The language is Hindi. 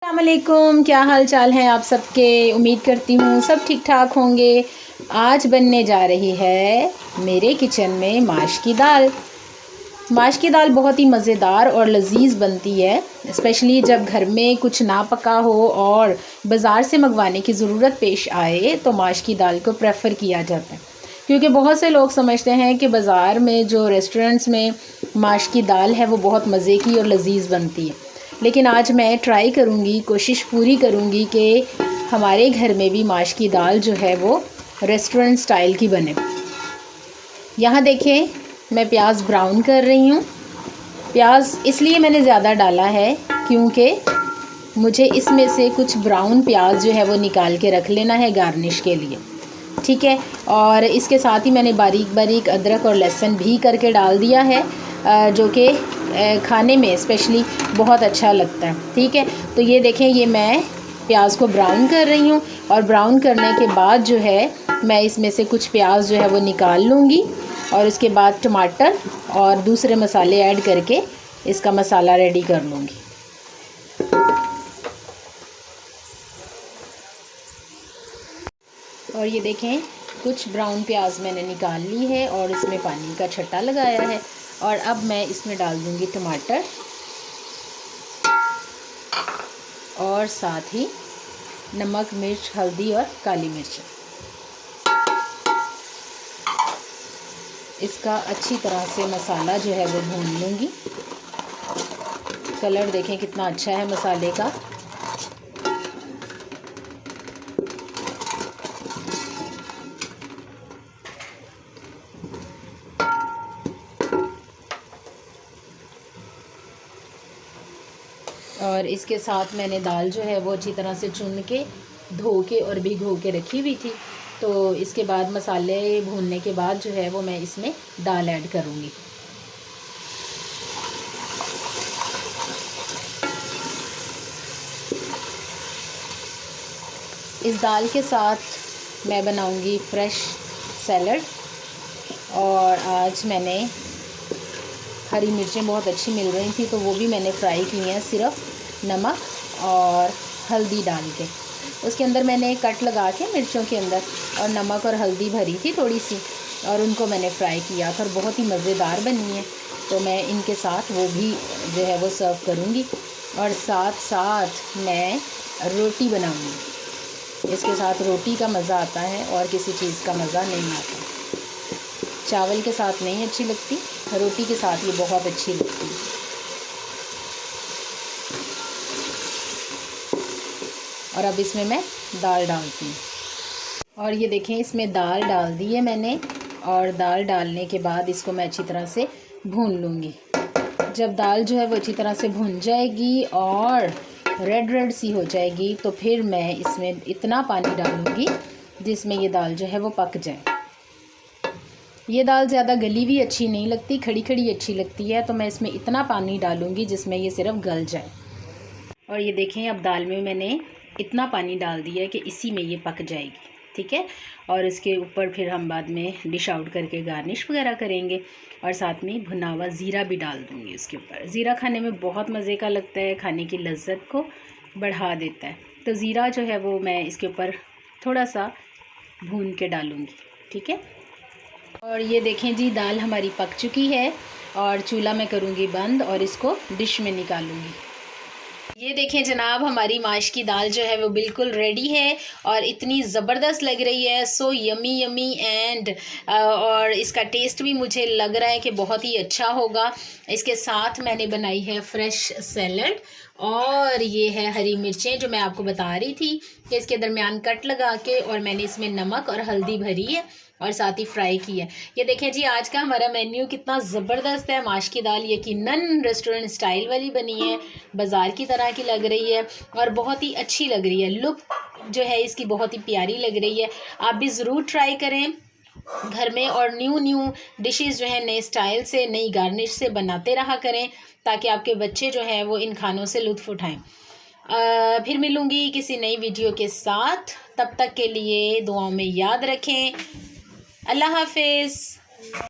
अस्सलामुअलैकुम, क्या हाल चाल है आप सबके। उम्मीद करती हूँ सब ठीक ठाक होंगे। आज बनने जा रही है मेरे किचन में माश की दाल। माश की दाल बहुत ही मज़ेदार और लजीज बनती है, स्पेशली जब घर में कुछ ना पका हो और बाज़ार से मंगवाने की ज़रूरत पेश आए तो माश की दाल को प्रेफ़र किया जाता है। क्योंकि बहुत से लोग समझते हैं कि बाज़ार में जो रेस्टोरेंट्स में माश की दाल है वो बहुत मज़े की और लजीज बनती है, लेकिन आज मैं ट्राई करूँगी, कोशिश पूरी करूँगी कि हमारे घर में भी माश की दाल जो है वो रेस्टोरेंट स्टाइल की बने। यहाँ देखें, मैं प्याज ब्राउन कर रही हूँ। प्याज इसलिए मैंने ज़्यादा डाला है क्योंकि मुझे इसमें से कुछ ब्राउन प्याज जो है वो निकाल के रख लेना है गार्निश के लिए, ठीक है। और इसके साथ ही मैंने बारीक बारीक अदरक और लहसुन भी करके डाल दिया है, जो कि खाने में स्पेशली बहुत अच्छा लगता है, ठीक है। तो ये देखें, ये मैं प्याज को ब्राउन कर रही हूँ और ब्राउन करने के बाद जो है मैं इसमें से कुछ प्याज जो है वो निकाल लूँगी और उसके बाद टमाटर और दूसरे मसाले ऐड करके इसका मसाला रेडी कर लूँगी। और ये देखें, कुछ ब्राउन प्याज मैंने निकाल ली है और इसमें पानी का छट्टा लगाया है। और अब मैं इसमें डाल दूँगी टमाटर और साथ ही नमक, मिर्च, हल्दी और काली मिर्च। इसका अच्छी तरह से मसाला जो है वो भून लूँगी। कलर देखें कितना अच्छा है मसाले का। और इसके साथ मैंने दाल जो है वो अच्छी तरह से चुन के, धो के और भिगो के रखी हुई थी। तो इसके बाद मसाले भूनने के बाद जो है वो मैं इसमें दाल ऐड करूँगी। इस दाल के साथ मैं बनाऊँगी फ्रेश सैलड। और आज मैंने हरी मिर्चें बहुत अच्छी मिल रही थी तो वो भी मैंने फ्राई की हैं, सिर्फ नमक और हल्दी डाल के। उसके अंदर मैंने कट लगा के मिर्चों के अंदर और नमक और हल्दी भरी थी थोड़ी सी, और उनको मैंने फ्राई किया था और बहुत ही मज़ेदार बनी है। तो मैं इनके साथ वो भी जो है वो सर्व करूँगी और साथ साथ मैं रोटी बनाऊँगी। इसके साथ रोटी का मज़ा आता है और किसी चीज़ का मज़ा नहीं आता। चावल के साथ नहीं अच्छी लगती, रोटी के साथ ये बहुत अच्छी लगती है। और अब इसमें मैं दाल डालती हूँ। और ये देखें, इसमें दाल डाल दी है मैंने। और दाल डालने के बाद इसको मैं अच्छी तरह से भून लूँगी। जब दाल जो है वो अच्छी तरह से भुन जाएगी और रेड रेड सी हो जाएगी तो फिर मैं इसमें इतना पानी डालूँगी जिसमें ये दाल जो है वो पक जाए। ये दाल ज़्यादा गली भी अच्छी नहीं लगती, खड़ी खड़ी अच्छी लगती है। तो मैं इसमें इतना पानी डालूँगी जिसमें ये सिर्फ गल जाए। और ये देखें, अब दाल में मैंने इतना पानी डाल दिया है कि इसी में ये पक जाएगी, ठीक है। और इसके ऊपर फिर हम बाद में डिश आउट करके गार्निश वगैरह करेंगे। और साथ में भुना हुआ ज़ीरा भी डाल दूँगी इसके ऊपर। ज़ीरा खाने में बहुत मज़े का लगता है, खाने की लज्जत को बढ़ा देता है। तो ज़ीरा जो है वो मैं इसके ऊपर थोड़ा सा भून के डालूँगी, ठीक है। और ये देखें जी, दाल हमारी पक चुकी है और चूल्हा मैं करूँगी बंद और इसको डिश में निकालूँगी। ये देखें जनाब, हमारी माश की दाल जो है वो बिल्कुल रेडी है और इतनी ज़बरदस्त लग रही है, सो यमी यमी एंड और इसका टेस्ट भी मुझे लग रहा है कि बहुत ही अच्छा होगा। इसके साथ मैंने बनाई है फ्रेश सैलड और ये है हरी मिर्चें जो मैं आपको बता रही थी कि इसके दरमियान कट लगा के, और मैंने इसमें नमक और हल्दी भरी है और साथ ही फ्राई की है। ये देखें जी, आज का हमारा मेन्यू कितना ज़बरदस्त है। माश की दाल यकीनन रेस्टोरेंट स्टाइल वाली बनी है, बाज़ार की तरह की लग रही है और बहुत ही अच्छी लग रही है। लुक जो है इसकी बहुत ही प्यारी लग रही है। आप भी ज़रूर ट्राई करें घर में और न्यू न्यू डिशेस जो है नए स्टाइल से, नई गार्निश से बनाते रहा करें ताकि आपके बच्चे जो हैं वो इन खानों से लुत्फ़ उठाएं। फिर मिलूँगी किसी नई वीडियो के साथ, तब तक के लिए दुआओं में याद रखें। अल्लाह हाफिज़।